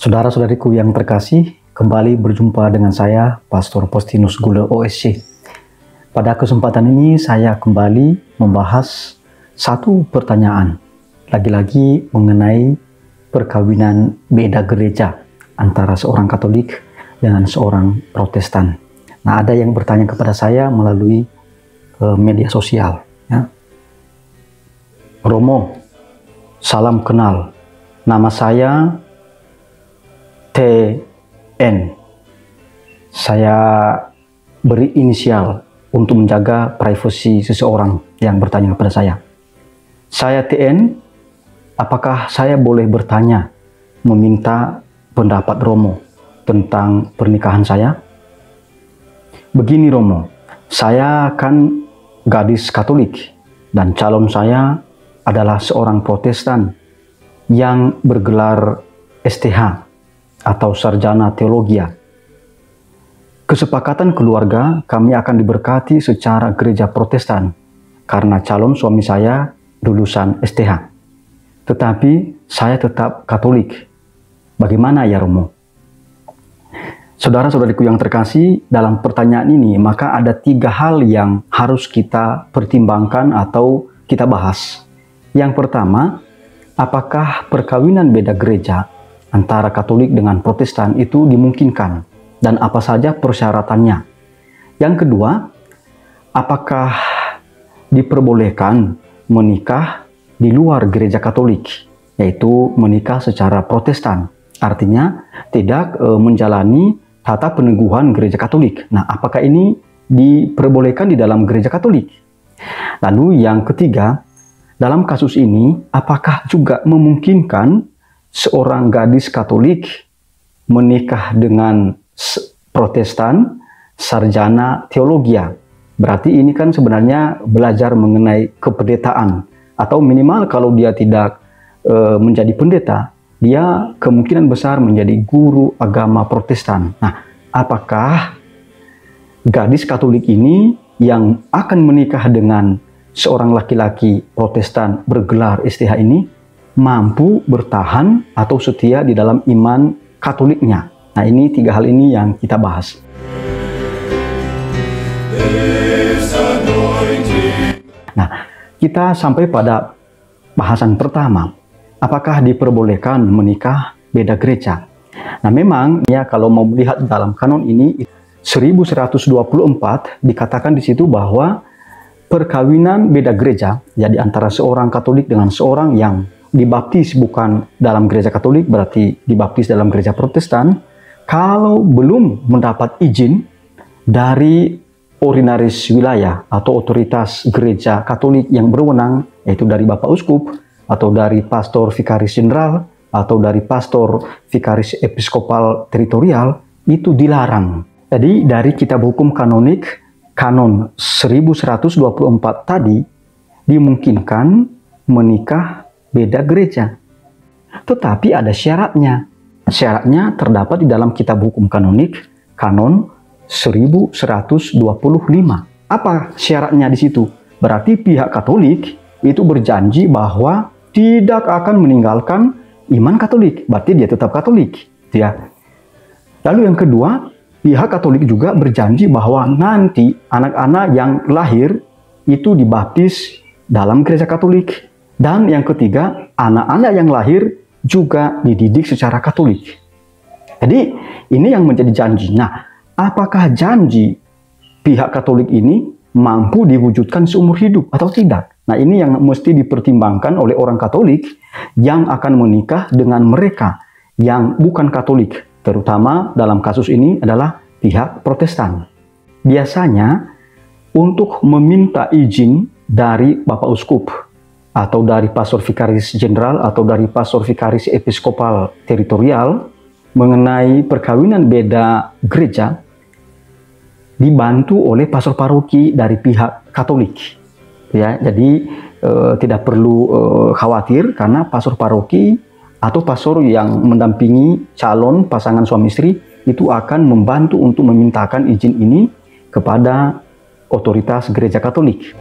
Saudara-saudariku yang terkasih, kembali berjumpa dengan saya, Pastor Postinus Gule OSC. Pada kesempatan ini saya kembali membahas satu pertanyaan, lagi-lagi mengenai perkawinan beda gereja antara seorang Katolik dengan seorang Protestan. Nah, ada yang bertanya kepada saya melalui media sosial. Ya. Romo, salam kenal. Nama saya TN. Saya beri inisial untuk menjaga privasi seseorang yang bertanya kepada saya. Saya TN, apakah saya boleh bertanya, meminta pendapat Romo tentang pernikahan saya? Begini Romo, saya kan gadis Katolik dan calon saya adalah seorang Protestan yang bergelar STH atau Sarjana Teologia. Kesepakatan keluarga kami akan diberkati secara gereja Protestan karena calon suami saya lulusan STH. Tetapi saya tetap Katolik. Bagaimana ya Romo? Saudara-saudariku yang terkasih, dalam pertanyaan ini maka ada 3 hal yang harus kita pertimbangkan atau kita bahas. Yang pertama, apakah perkawinan beda gereja antara Katolik dengan Protestan itu dimungkinkan dan apa saja persyaratannya. Yang kedua, apakah diperbolehkan menikah di luar gereja Katolik, yaitu menikah secara Protestan, artinya tidak menjalani tata peneguhan gereja Katolik. Nah, apakah ini diperbolehkan di dalam gereja Katolik? Lalu yang ketiga, dalam kasus ini apakah juga memungkinkan seorang gadis Katolik menikah dengan Protestan sarjana teologia? Berarti ini kan sebenarnya belajar mengenai kependetaan, atau minimal kalau dia tidak menjadi pendeta, dia kemungkinan besar menjadi guru agama Protestan. Nah, apakah gadis Katolik ini yang akan menikah dengan seorang laki-laki Protestan bergelar STH ini mampu bertahan atau setia di dalam iman Katoliknya? Nah, ini 3 hal ini yang kita bahas. Nah, kita sampai pada bahasan pertama. Apakah diperbolehkan menikah beda gereja? Nah, memang ya kalau mau melihat dalam kanon ini 1124 dikatakan di situ bahwa perkawinan beda gereja, jadi antara seorang Katolik dengan seorang yang dibaptis bukan dalam gereja Katolik, berarti dibaptis dalam gereja Protestan, kalau belum mendapat izin dari ordinaris wilayah atau otoritas gereja Katolik yang berwenang, yaitu dari Bapak Uskup, atau dari pastor vikaris jenderal, atau dari pastor vikaris episkopal teritorial, itu dilarang. Jadi dari kitab hukum kanonik, kanon 1124 tadi, dimungkinkan menikah beda gereja. Tetapi ada syaratnya. Syaratnya terdapat di dalam kitab hukum kanonik, kanon 1125. Apa syaratnya di situ? Berarti pihak Katolik itu berjanji bahwa tidak akan meninggalkan iman Katolik, berarti dia tetap Katolik, ya. Lalu yang kedua, pihak Katolik juga berjanji bahwa nanti anak-anak yang lahir itu dibaptis dalam gereja Katolik, dan yang ketiga, anak-anak yang lahir juga dididik secara Katolik. Jadi ini yang menjadi janji. Nah, apakah janji pihak Katolik ini mampu diwujudkan seumur hidup atau tidak? Nah, ini yang mesti dipertimbangkan oleh orang Katolik yang akan menikah dengan mereka yang bukan Katolik, terutama dalam kasus ini adalah pihak Protestan. Biasanya untuk meminta izin dari Bapak Uskup atau dari pastor vikaris jenderal atau dari pastor vikaris episkopal teritorial mengenai perkawinan beda gereja dibantu oleh pastor paroki dari pihak Katolik. Ya, jadi tidak perlu khawatir karena pastor paroki atau pastor yang mendampingi calon pasangan suami istri itu akan membantu untuk memintakan izin ini kepada otoritas gereja Katolik.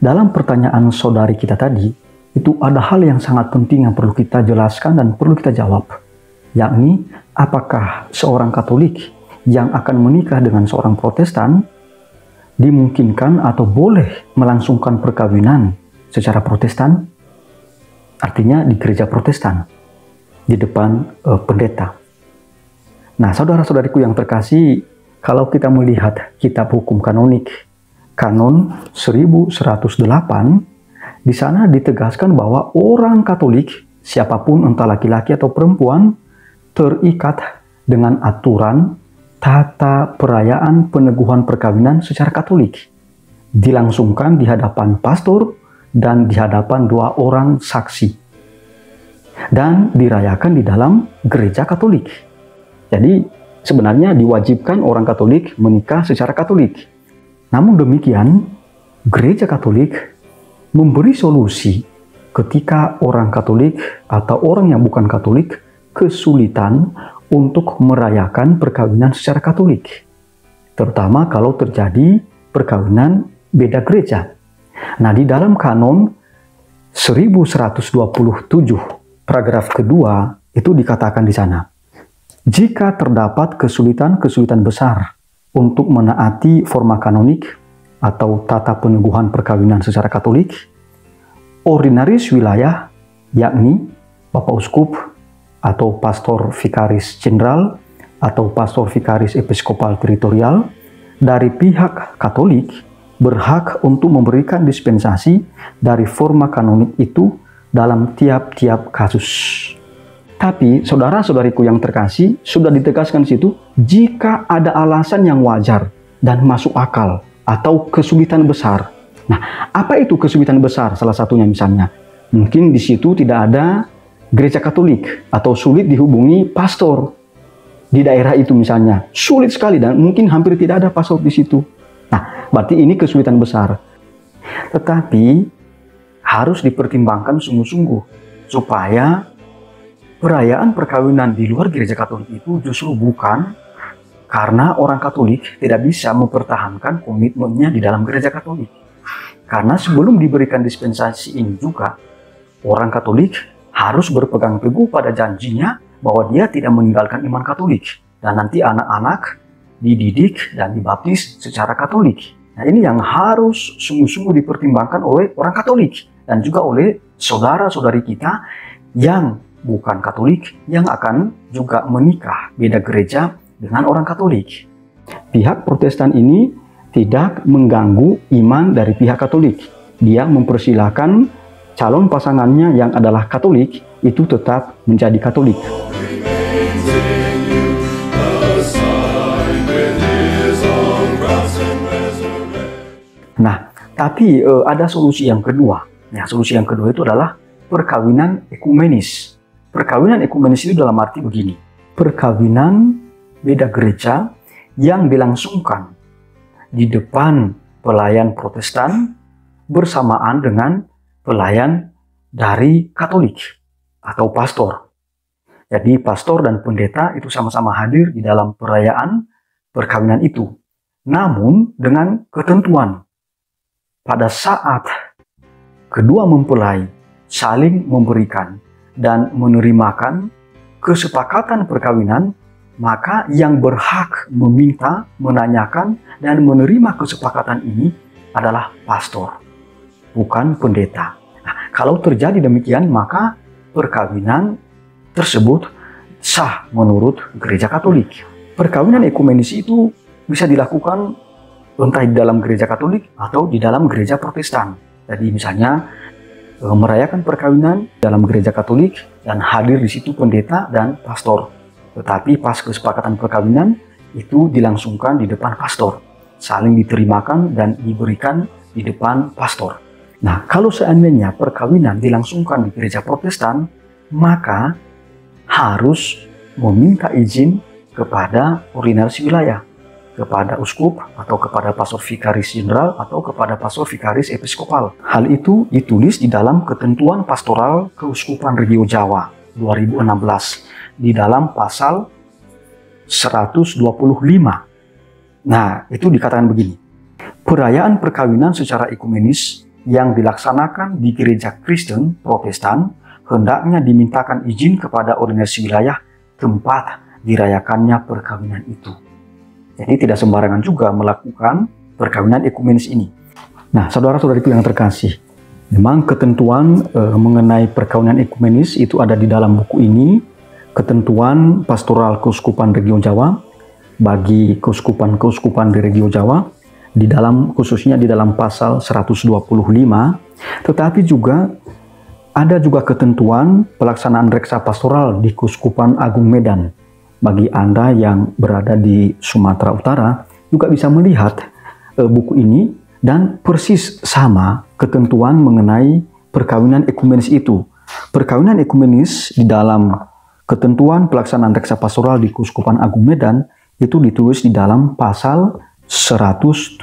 Nah, dalam pertanyaan saudari kita tadi, itu ada hal yang sangat penting yang perlu kita jelaskan dan perlu kita jawab, yakni apakah seorang Katolik yang akan menikah dengan seorang Protestan dimungkinkan atau boleh melangsungkan perkawinan secara Protestan, artinya di gereja Protestan, di depan pendeta. Nah, saudara-saudariku yang terkasih, kalau kita melihat kitab hukum kanonik, Kanon 1108, di sana ditegaskan bahwa orang Katolik, siapapun entah laki-laki atau perempuan, terikat dengan aturan tata perayaan peneguhan perkawinan secara Katolik, dilangsungkan di hadapan pastor dan di hadapan 2 orang saksi, dan dirayakan di dalam gereja Katolik. Jadi sebenarnya diwajibkan orang Katolik menikah secara Katolik. Namun demikian, gereja Katolik memberi solusi ketika orang Katolik atau orang yang bukan Katolik kesulitan untuk merayakan perkawinan secara Katolik, terutama kalau terjadi perkawinan beda gereja. Nah, di dalam Kanon 1127 paragraf kedua itu dikatakan di sana, jika terdapat kesulitan-kesulitan besar untuk menaati forma kanonik atau tata peneguhan perkawinan secara Katolik, ordinaris wilayah, yakni Bapak Uskup atau Pastor Vikaris Jenderal atau Pastor Vikaris Episkopal Teritorial dari pihak Katolik, berhak untuk memberikan dispensasi dari forma kanonik itu dalam tiap-tiap kasus. Tapi saudara-saudariku yang terkasih, sudah ditegaskan di situ, jika ada alasan yang wajar dan masuk akal atau kesulitan besar. Nah, apa itu kesulitan besar? Salah satunya misalnya, mungkin di situ tidak ada gereja Katolik atau sulit dihubungi pastor di daerah itu misalnya. Sulit sekali dan mungkin hampir tidak ada pastor di situ. Nah, berarti ini kesulitan besar. Tetapi harus dipertimbangkan sungguh-sungguh supaya perayaan perkawinan di luar gereja Katolik itu justru bukan karena orang Katolik tidak bisa mempertahankan komitmennya di dalam gereja Katolik. Karena sebelum diberikan dispensasi ini juga, orang Katolik harus berpegang teguh pada janjinya bahwa dia tidak meninggalkan iman Katolik. Dan nanti anak-anak dididik dan dibaptis secara Katolik. Nah, ini yang harus sungguh-sungguh dipertimbangkan oleh orang Katolik dan juga oleh saudara-saudari kita yang bukan Katolik yang akan juga menikah beda gereja dengan orang Katolik. Pihak Protestan ini tidak mengganggu iman dari pihak Katolik. Dia mempersilahkan calon pasangannya yang adalah Katolik itu tetap menjadi Katolik. Nah, tapi ada solusi yang kedua. Nah, solusi yang kedua itu adalah perkawinan ekumenis. Perkawinan ekumenis itu dalam arti begini, perkawinan beda gereja yang dilangsungkan di depan pelayan Protestan bersamaan dengan pelayan dari Katolik atau pastor. Jadi pastor dan pendeta itu sama-sama hadir di dalam perayaan perkawinan itu. Namun dengan ketentuan, pada saat kedua mempelai saling memberikan dan menerimakan kesepakatan perkawinan, maka yang berhak meminta, menanyakan, dan menerima kesepakatan ini adalah pastor, bukan pendeta. Nah, kalau terjadi demikian, maka perkawinan tersebut sah menurut gereja Katolik. Perkawinan ekumenis itu bisa dilakukan entah di dalam gereja Katolik atau di dalam gereja Protestan. Jadi misalnya merayakan perkawinan dalam gereja Katolik dan hadir di situ pendeta dan pastor. Tetapi pas kesepakatan perkawinan itu dilangsungkan di depan pastor, saling diterimakan dan diberikan di depan pastor. Nah, kalau seandainya perkawinan dilangsungkan di gereja Protestan, maka harus meminta izin kepada ordinaris wilayah, kepada uskup atau kepada pastor vikaris jenderal atau kepada pastor vikaris episkopal. Hal itu ditulis di dalam Ketentuan Pastoral Keuskupan Regio Jawa 2016 di dalam pasal 125. Nah, itu dikatakan begini. Perayaan perkawinan secara ekumenis yang dilaksanakan di gereja Kristen Protestan hendaknya dimintakan izin kepada organisasi wilayah tempat dirayakannya perkawinan itu. Jadi tidak sembarangan juga melakukan perkawinan ekumenis ini. Nah, saudara-saudariku yang terkasih, memang ketentuan mengenai perkawinan ekumenis itu ada di dalam buku ini, ketentuan pastoral keuskupan Regio Jawa bagi keuskupan-keuskupan di Regio Jawa, di dalam khususnya di dalam pasal 125, tetapi juga ada juga ketentuan pelaksanaan reksa pastoral di Keuskupan Agung Medan. Bagi Anda yang berada di Sumatera Utara juga bisa melihat buku ini dan persis sama ketentuan mengenai perkawinan ekumenis itu. Perkawinan ekumenis di dalam ketentuan pelaksanaan reksa pastoral di Keuskupan Agung Medan itu ditulis di dalam pasal 177.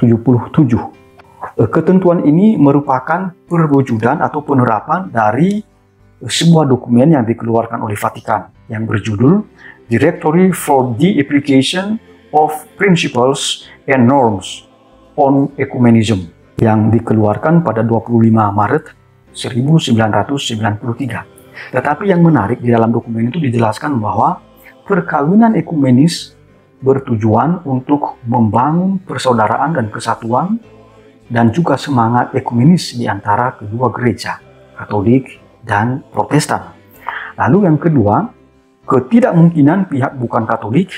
Ketentuan ini merupakan perwujudan atau penerapan dari sebuah dokumen yang dikeluarkan oleh Vatikan yang berjudul Directory for the Application of Principles and Norms on Ecumenism yang dikeluarkan pada 25 Maret 1993. Tetapi yang menarik di dalam dokumen itu dijelaskan bahwa perkawinan ekumenis bertujuan untuk membangun persaudaraan dan kesatuan dan juga semangat ekumenis di antara kedua gereja, Katolik dan Protestan. Lalu yang kedua, ketidakmungkinan pihak bukan Katolik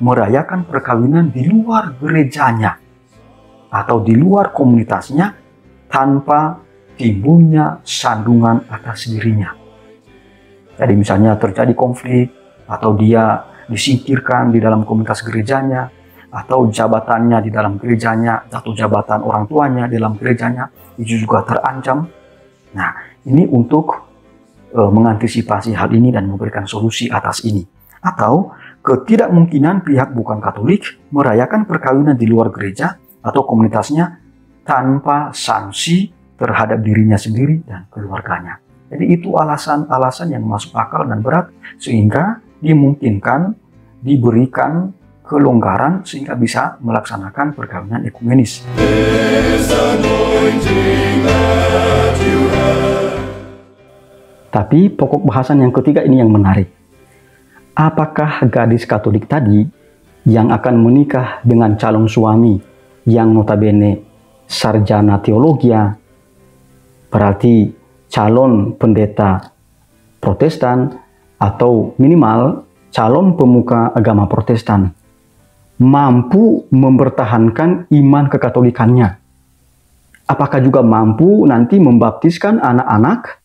merayakan perkawinan di luar gerejanya atau di luar komunitasnya tanpa timbulnya sandungan atas dirinya. Jadi misalnya terjadi konflik atau dia disingkirkan di dalam komunitas gerejanya, atau jabatannya di dalam gerejanya, atau jabatan orang tuanya di dalam gerejanya itu juga terancam. Nah, ini untuk mengantisipasi hal ini dan memberikan solusi atas ini. Atau ketidakmungkinan pihak bukan Katolik merayakan perkawinan di luar gereja atau komunitasnya tanpa sanksi terhadap dirinya sendiri dan keluarganya. Jadi itu alasan-alasan yang masuk akal dan berat sehingga dimungkinkan diberikan kelonggaran sehingga bisa melaksanakan perkawinan ekumenis. Tapi pokok bahasan yang ketiga ini yang menarik. Apakah gadis Katolik tadi yang akan menikah dengan calon suami yang notabene sarjana teologia, berarti calon pendeta Protestan atau minimal calon pemuka agama Protestan, mampu mempertahankan iman kekatolikannya? Apakah juga mampu nanti membaptiskan anak-anak,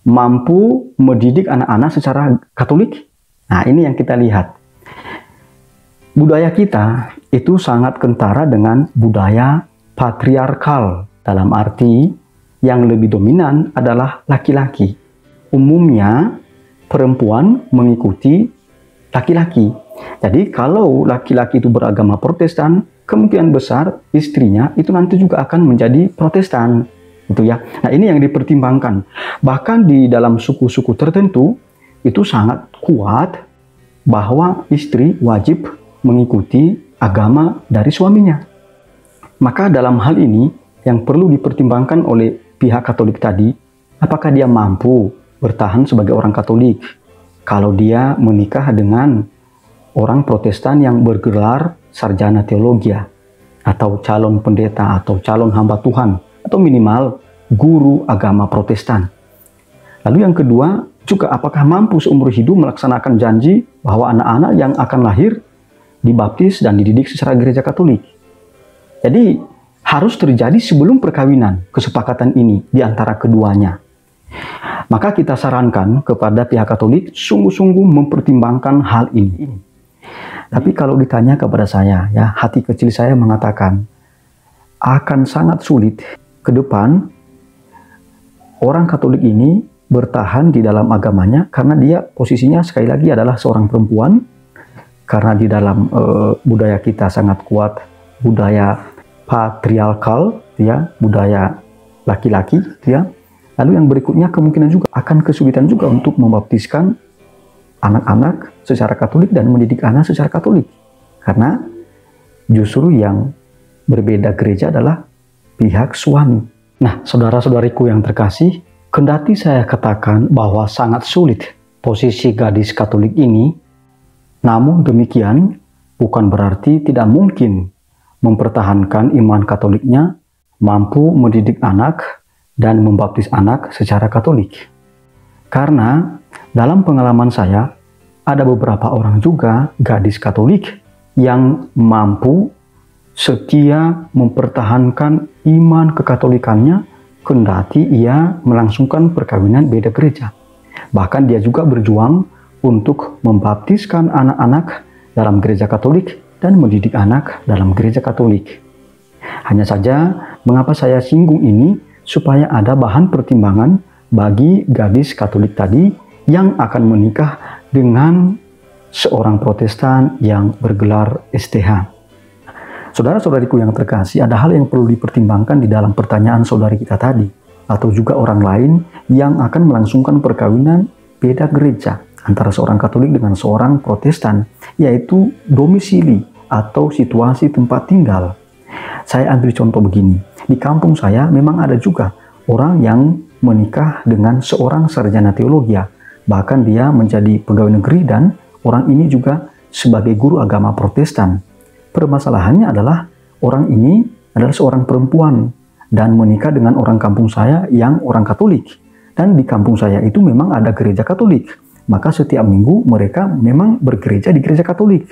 mampu mendidik anak-anak secara Katolik? Nah, ini yang kita lihat. Budaya kita itu sangat kentara dengan budaya patriarkal, dalam arti yang lebih dominan adalah laki-laki. Umumnya perempuan mengikuti laki-laki. Jadi kalau laki-laki itu beragama Protestan, kemungkinan besar istrinya itu nanti juga akan menjadi Protestan, gitu ya. Nah, ini yang dipertimbangkan. Bahkan di dalam suku-suku tertentu itu sangat kuat bahwa istri wajib mengikuti agama dari suaminya. Maka dalam hal ini yang perlu dipertimbangkan oleh pihak Katolik tadi, apakah dia mampu bertahan sebagai orang Katolik kalau dia menikah dengan orang Protestan yang bergelar sarjana teologia atau calon pendeta atau calon hamba Tuhan atau minimal guru agama Protestan. Lalu yang kedua, juga apakah mampu seumur hidup melaksanakan janji bahwa anak-anak yang akan lahir dibaptis dan dididik secara gereja Katolik. Jadi harus terjadi sebelum perkawinan kesepakatan ini di antara keduanya. Maka kita sarankan kepada pihak Katolik sungguh-sungguh mempertimbangkan hal ini. Tapi kalau ditanya kepada saya, ya, hati kecil saya mengatakan akan sangat sulit ke depan orang Katolik ini bertahan di dalam agamanya karena dia posisinya sekali lagi adalah seorang perempuan, karena di dalam budaya kita sangat kuat budaya patriarkal, ya, budaya laki-laki, ya. Lalu yang berikutnya kemungkinan juga akan kesulitan juga untuk membaptiskan anak-anak secara Katolik dan mendidik anak secara Katolik, karena justru yang berbeda gereja adalah pihak suami. Nah, saudara-saudariku yang terkasih, kendati saya katakan bahwa sangat sulit posisi gadis Katolik ini, namun demikian bukan berarti tidak mungkin mempertahankan iman Katoliknya, mampu mendidik anak dan membaptis anak secara Katolik. Karena dalam pengalaman saya, ada beberapa orang juga gadis Katolik yang mampu setia mempertahankan iman kekatolikannya kendati ia melangsungkan perkawinan beda gereja. Bahkan dia juga berjuang untuk membaptiskan anak-anak dalam gereja Katolik dan mendidik anak dalam gereja Katolik. Hanya saja mengapa saya singgung ini supaya ada bahan pertimbangan bagi gadis Katolik tadi yang akan menikah dengan seorang Protestan yang bergelar STH. Saudara-saudariku yang terkasih, ada hal yang perlu dipertimbangkan di dalam pertanyaan saudari kita tadi, atau juga orang lain yang akan melangsungkan perkawinan beda gereja antara seorang Katolik dengan seorang Protestan, yaitu domisili atau situasi tempat tinggal. Saya ambil contoh begini, di kampung saya memang ada juga orang yang menikah dengan seorang sarjana teologi, bahkan dia menjadi pegawai negeri dan orang ini juga sebagai guru agama Protestan. Permasalahannya adalah orang ini adalah seorang perempuan dan menikah dengan orang kampung saya yang orang Katolik. Dan di kampung saya itu memang ada gereja Katolik. Maka setiap minggu mereka memang bergereja di gereja Katolik.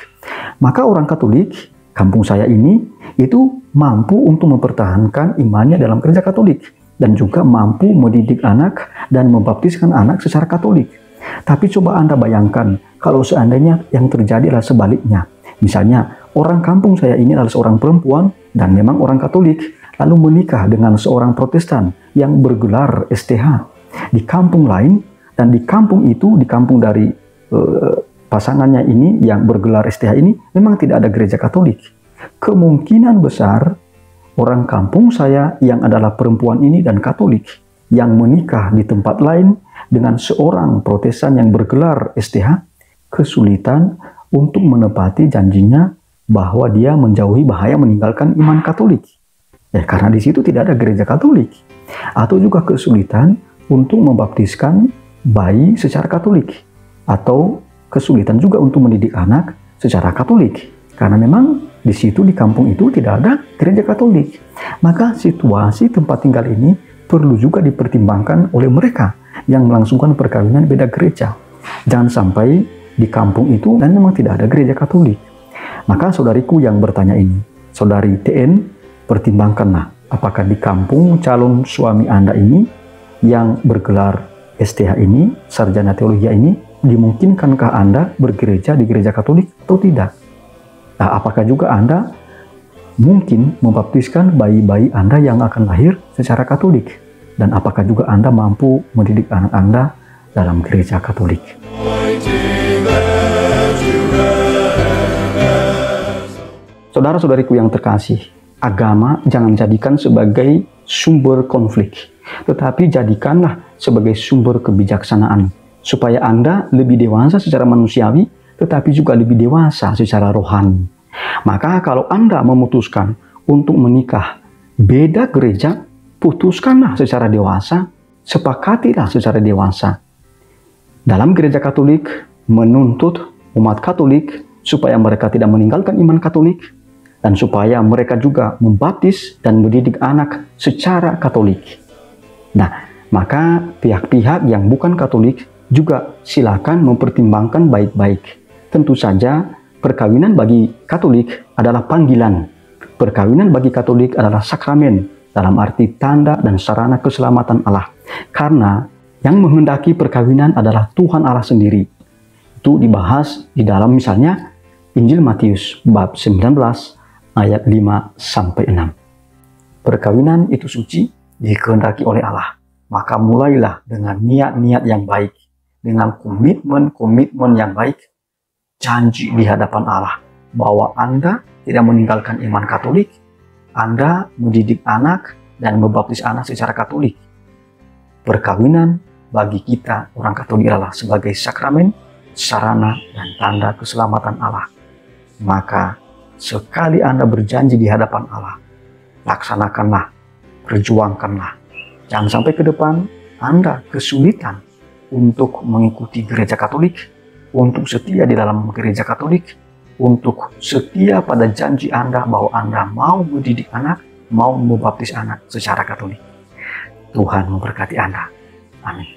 Maka orang Katolik kampung saya ini itu mampu untuk mempertahankan imannya dalam gereja Katolik dan juga mampu mendidik anak dan membaptiskan anak secara Katolik. Tapi coba Anda bayangkan kalau seandainya yang terjadi adalah sebaliknya. Misalnya, orang kampung saya ini adalah seorang perempuan dan memang orang Katolik, lalu menikah dengan seorang Protestan yang bergelar STH di kampung lain, dan di kampung itu, di kampung dari pasangannya ini yang bergelar STH ini, memang tidak ada gereja Katolik. Kemungkinan besar orang kampung saya yang adalah perempuan ini dan Katolik yang menikah di tempat lain dengan seorang Protestan yang bergelar STH, kesulitan untuk menepati janjinya bahwa dia menjauhi bahaya meninggalkan iman Katolik. Karena di situ tidak ada gereja Katolik. Atau juga kesulitan untuk membaptiskan bayi secara Katolik. Atau kesulitan juga untuk mendidik anak secara Katolik. Karena memang di situ di kampung itu tidak ada gereja Katolik. Maka situasi tempat tinggal ini perlu juga dipertimbangkan oleh mereka yang melangsungkan perkawinan beda gereja. Jangan sampai di kampung itu dan memang tidak ada gereja Katolik. Maka saudariku yang bertanya ini, saudari TN, pertimbangkanlah apakah di kampung calon suami Anda ini yang bergelar STH ini, sarjana teologi ini, dimungkinkankah Anda bergereja di gereja Katolik atau tidak? Nah, apakah juga Anda mungkin membaptiskan bayi-bayi Anda yang akan lahir secara Katolik? Dan apakah juga Anda mampu mendidik anak Anda dalam gereja Katolik? Saudara-saudariku yang terkasih, agama jangan jadikan sebagai sumber konflik, tetapi jadikanlah sebagai sumber kebijaksanaan, supaya Anda lebih dewasa secara manusiawi, tetapi juga lebih dewasa secara rohani. Maka kalau Anda memutuskan untuk menikah beda gereja, putuskanlah secara dewasa, sepakatilah secara dewasa. Dalam gereja Katolik menuntut umat Katolik supaya mereka tidak meninggalkan iman Katolik dan supaya mereka juga membaptis dan mendidik anak secara Katolik. Nah, maka pihak-pihak yang bukan Katolik juga silakan mempertimbangkan baik-baik. Tentu saja perkawinan bagi Katolik adalah panggilan. Perkawinan bagi Katolik adalah sakramen dalam arti tanda dan sarana keselamatan Allah. Karena yang menghendaki perkawinan adalah Tuhan Allah sendiri. Itu dibahas di dalam misalnya Injil Matius bab 19 ayat 5-6. Perkawinan itu suci dikehendaki oleh Allah. Maka mulailah dengan niat-niat yang baik, dengan komitmen yang baik, janji di hadapan Allah bahwa Anda tidak meninggalkan iman Katolik, Anda mendidik anak dan membaptis anak secara Katolik. Perkawinan bagi kita orang Katolik adalah sebagai sakramen, sarana dan tanda keselamatan Allah. Maka sekali Anda berjanji di hadapan Allah, laksanakanlah, perjuangkanlah, Jangan sampai ke depan Anda kesulitan untuk mengikuti gereja Katolik, untuk setia di dalam gereja Katolik, untuk setia pada janji Anda bahwa Anda mau mendidik anak, mau membaptis anak secara Katolik. Tuhan memberkati Anda. Amin.